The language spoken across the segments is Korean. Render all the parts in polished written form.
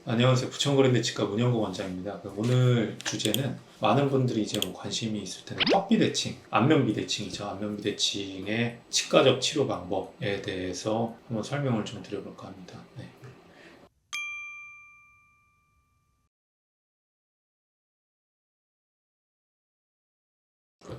안녕하세요. 부천거린대 치과 문영국 원장입니다. 오늘 주제는 많은 분들이 이제 관심이 있을 텐데 턱비대칭, 안면비대칭이죠. 안면비대칭의 치과적 치료 방법에 대해서 한번 설명을 좀 드려볼까 합니다. 네.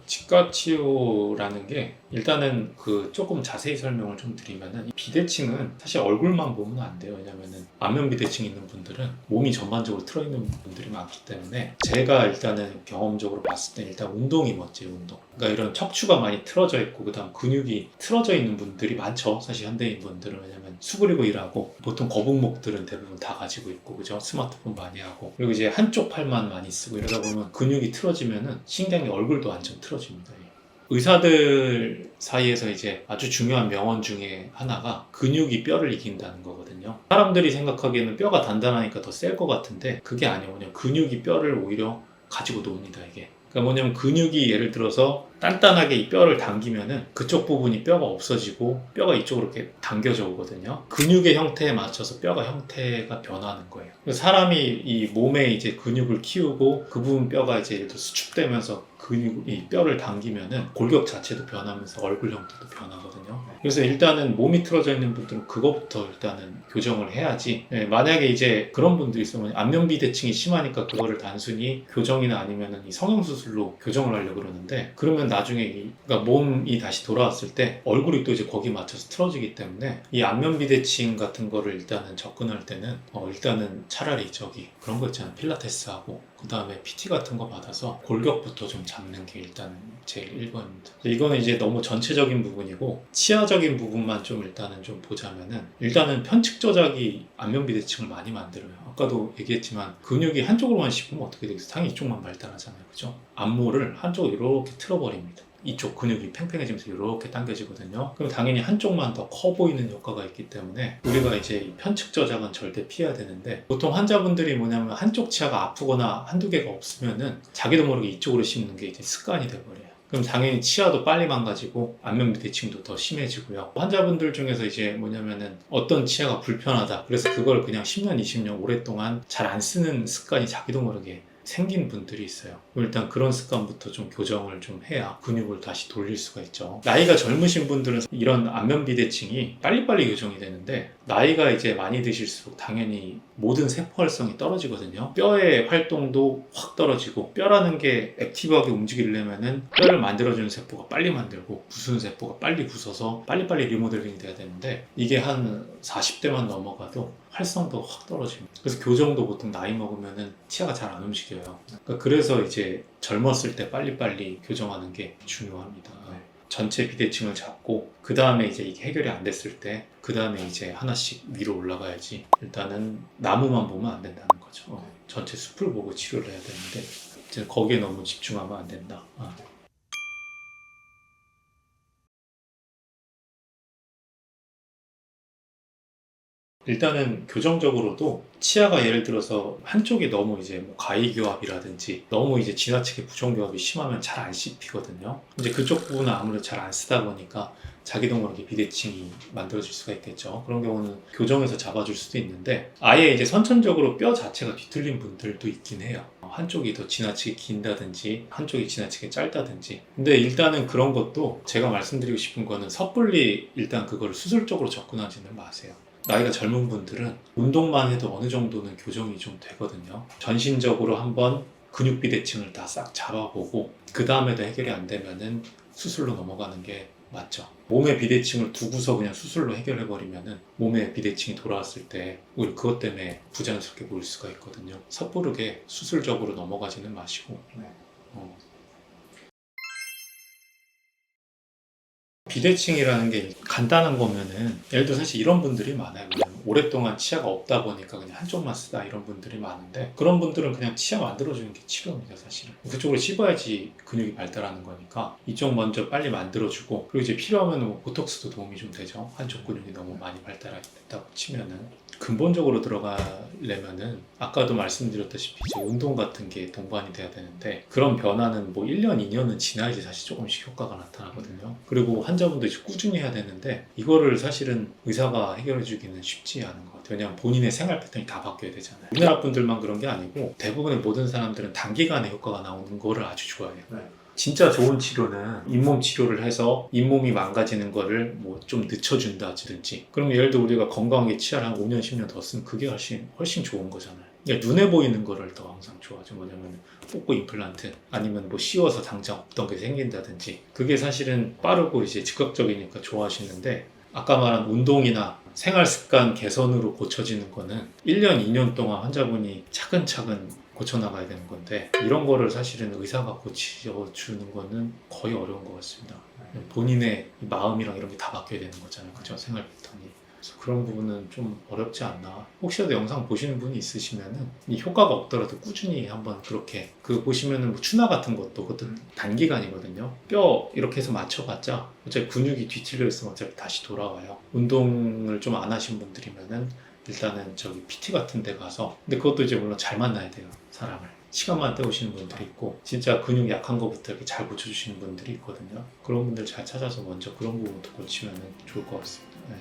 치과 치료라는 게 일단은 조금 자세히 설명을 좀 드리면은 이 비대칭은 사실 얼굴만 보면 안 돼요. 왜냐면은 안면 비대칭 있는 분들은 몸이 전반적으로 틀어 있는 분들이 많기 때문에 제가 일단은 경험적으로 봤을 때 일단 운동이 멋져요. 운동. 그러니까 이런 척추가 많이 틀어져 있고 그다음 근육이 틀어져 있는 분들이 많죠. 사실 현대인 분들은 왜냐면 수그리고 일하고 보통 거북목들은 대부분 다 가지고 있고 그죠? 스마트폰 많이 하고 그리고 이제 한쪽 팔만 많이 쓰고 이러다 보면 근육이 틀어지면은 신경이 얼굴도 완전 틀어집니다. 의사들 사이에서 이제 아주 중요한 명언 중에 하나가 근육이 뼈를 이긴다는 거거든요. 사람들이 생각하기에는 뼈가 단단하니까 더 셀 것 같은데 그게 아니에요. 그냥 근육이 뼈를 오히려 가지고 놉니다, 이게. 그러니까 뭐냐면 근육이 예를 들어서 단단하게 이 뼈를 당기면은 그쪽 부분이 뼈가 없어지고 뼈가 이쪽으로 이렇게 당겨져 오거든요. 근육의 형태에 맞춰서 뼈가 형태가 변하는 거예요. 그래서 사람이 이 몸에 이제 근육을 키우고 그 부분 뼈가 이제 예를 들어 수축되면서 이 뼈를 당기면은 골격 자체도 변하면서 얼굴 형태도 변하거든요. 그래서 일단은 몸이 틀어져 있는 분들은 그것부터 일단은 교정을 해야지. 만약에 이제 그런 분들이 있으면 안면비대칭이 심하니까 그거를 단순히 교정이나 아니면은 이 성형수술로 교정을 하려고 그러는데 그러면 나중에 그러니까 몸이 다시 돌아왔을 때 얼굴이 또 이제 거기 맞춰서 틀어지기 때문에 이 안면비대칭 같은 거를 일단은 접근할 때는 일단은 차라리 그런 거 있잖아요. 필라테스하고 그 다음에 PT 같은 거 받아서 골격부터 좀 잡는 게 일단 제일 1번입니다. 이거는 이제 너무 전체적인 부분이고 치아적인 부분만 좀 일단은 좀 보자면은 일단은 편측 조작이 안면비대칭을 많이 만들어요. 아까도 얘기했지만 근육이 한쪽으로만 씹으면 어떻게 되겠어요? 당연히 이쪽만 발달하잖아요. 그죠? 안모를 한쪽으로 이렇게 틀어버립니다. 이쪽 근육이 팽팽해지면서 이렇게 당겨지거든요. 그럼 당연히 한쪽만 더 커 보이는 효과가 있기 때문에 우리가 이제 편측 저작은 절대 피해야 되는데 보통 환자분들이 뭐냐면 한쪽 치아가 아프거나 한두 개가 없으면은 자기도 모르게 이쪽으로 씹는 게 이제 습관이 돼버려요. 그럼 당연히 치아도 빨리 망가지고 안면비대칭도 더 심해지고요. 환자분들 중에서 이제 뭐냐면은 어떤 치아가 불편하다. 그래서 그걸 그냥 10년, 20년 오랫동안 잘 안 쓰는 습관이 자기도 모르게 생긴 분들이 있어요. 일단 그런 습관부터 좀 교정을 좀 해야 근육을 다시 돌릴 수가 있죠. 나이가 젊으신 분들은 이런 안면비대칭이 빨리빨리 교정이 되는데 나이가 이제 많이 드실수록 당연히 모든 세포 활성이 떨어지거든요. 뼈의 활동도 확 떨어지고 뼈라는 게 액티브하게 움직이려면은 뼈를 만들어주는 세포가 빨리 만들고 부수는 세포가 빨리 부서서 빨리빨리 리모델링이 돼야 되는데 이게 한 40대만 넘어가도 활성도가 확 떨어집니다. 그래서 교정도 보통 나이 먹으면은 치아가 잘 안 움직여요. 그래서 이제 젊었을 때 빨리빨리 교정하는 게 중요합니다. 전체 비대칭을 잡고 그 다음에 이제 이게 해결이 안 됐을 때 그 다음에 이제 하나씩 위로 올라가야지. 일단은 나무만 보면 안 된다는 거죠. 전체 숲을 보고 치료를 해야 되는데 이제 거기에 너무 집중하면 안 된다. 일단은 교정적으로도 치아가 예를 들어서 한쪽이 너무 이제 뭐 가이교합이라든지 너무 이제 지나치게 부정교합이 심하면 잘 안 씹히거든요. 이제 그쪽 부분은 아무래도 잘 안 쓰다 보니까 자기도 모르게 비대칭이 만들어질 수가 있겠죠. 그런 경우는 교정해서 잡아줄 수도 있는데 아예 이제 선천적으로 뼈 자체가 뒤틀린 분들도 있긴 해요. 한쪽이 더 지나치게 긴다든지 한쪽이 지나치게 짧다든지. 근데 일단은 그런 것도 제가 말씀드리고 싶은 거는 섣불리 일단 그거를 수술적으로 접근하지는 마세요. 나이가 젊은 분들은 운동만 해도 어느 정도는 교정이 좀 되거든요. 전신적으로 한번 근육 비대칭을 다 싹 잡아보고 그 다음에도 해결이 안 되면은 수술로 넘어가는 게 맞죠. 몸의 비대칭을 두고서 그냥 수술로 해결해버리면은 몸의 비대칭이 돌아왔을 때 우리 그것 때문에 부자연스럽게 보일 수가 있거든요. 섣부르게 수술적으로 넘어가지는 마시고. 비대칭이라는 게 간단한 거면은 예를 들어 사실 이런 분들이 많아요. 오랫동안 치아가 없다 보니까 그냥 한쪽만 쓰다 이런 분들이 많은데 그런 분들은 그냥 치아 만들어주는 게 치료입니다. 사실은 그쪽으로 씹어야지 근육이 발달하는 거니까 이쪽 먼저 빨리 만들어주고 그리고 이제 필요하면 뭐 보톡스도 도움이 좀 되죠. 한쪽 근육이 너무 많이 발달했다고 치면은 근본적으로 들어가려면은 아까도 말씀드렸다시피 이제 운동 같은 게 동반이 돼야 되는데 그런 변화는 뭐 1년, 2년은 지나야지 사실 조금씩 효과가 나타나거든요. 그리고 환자분도 이제 꾸준히 해야 되는데 이거를 사실은 의사가 해결해 주기는 쉽지 하는 것 같아요. 왜냐하면 본인의 생활 패턴이 다 바뀌어야 되잖아요. 우리나라 분들만 그런 게 아니고 대부분의 모든 사람들은 단기간에 효과가 나오는 거를 아주 좋아해요. 네. 진짜 좋은 치료는 잇몸 치료를 해서 잇몸이 망가지는 거를 뭐 좀 늦춰준다든지, 그럼 예를 들어 우리가 건강하게 치아를 한 5년 10년 더 쓰면 그게 훨씬 좋은 거잖아요. 그러니까 눈에 보이는 거를 더 항상 좋아하죠. 뭐냐면 뽑고 임플란트 아니면 뭐 씌워서 당장 없던 게 생긴다든지, 그게 사실은 빠르고 이제 즉각적이니까 좋아하시는데, 아까 말한 운동이나 생활 습관 개선으로 고쳐지는 거는 1년 2년 동안 환자분이 차근차근 고쳐나가야 되는 건데, 이런 거를 사실은 의사가 고쳐주는 거는 거의 어려운 것 같습니다. 본인의 마음이랑 이런 게 다 바뀌어야 되는 거잖아요. 그죠? 생활 패턴이. 그래서 그런 부분은 좀 어렵지 않나. 혹시라도 영상 보시는 분이 있으시면은 이 효과가 없더라도 꾸준히 한번 그렇게, 그 보시면은 뭐 추나 같은 것도 그것도 단기간이거든요. 뼈 이렇게 해서 맞춰봤자 어차피 근육이 뒤틀려 있으면 어차피 다시 돌아와요. 운동을 좀 안 하신 분들이면은 일단은 저기 PT 같은 데 가서, 근데 그것도 이제 물론 잘 만나야 돼요. 사람을. 시간만 때우시는 분들이 있고 진짜 근육 약한 거부터 이렇게 잘 고쳐주시는 분들이 있거든요. 그런 분들 잘 찾아서 먼저 그런 부분부터 고치면 좋을 것 같습니다. 네.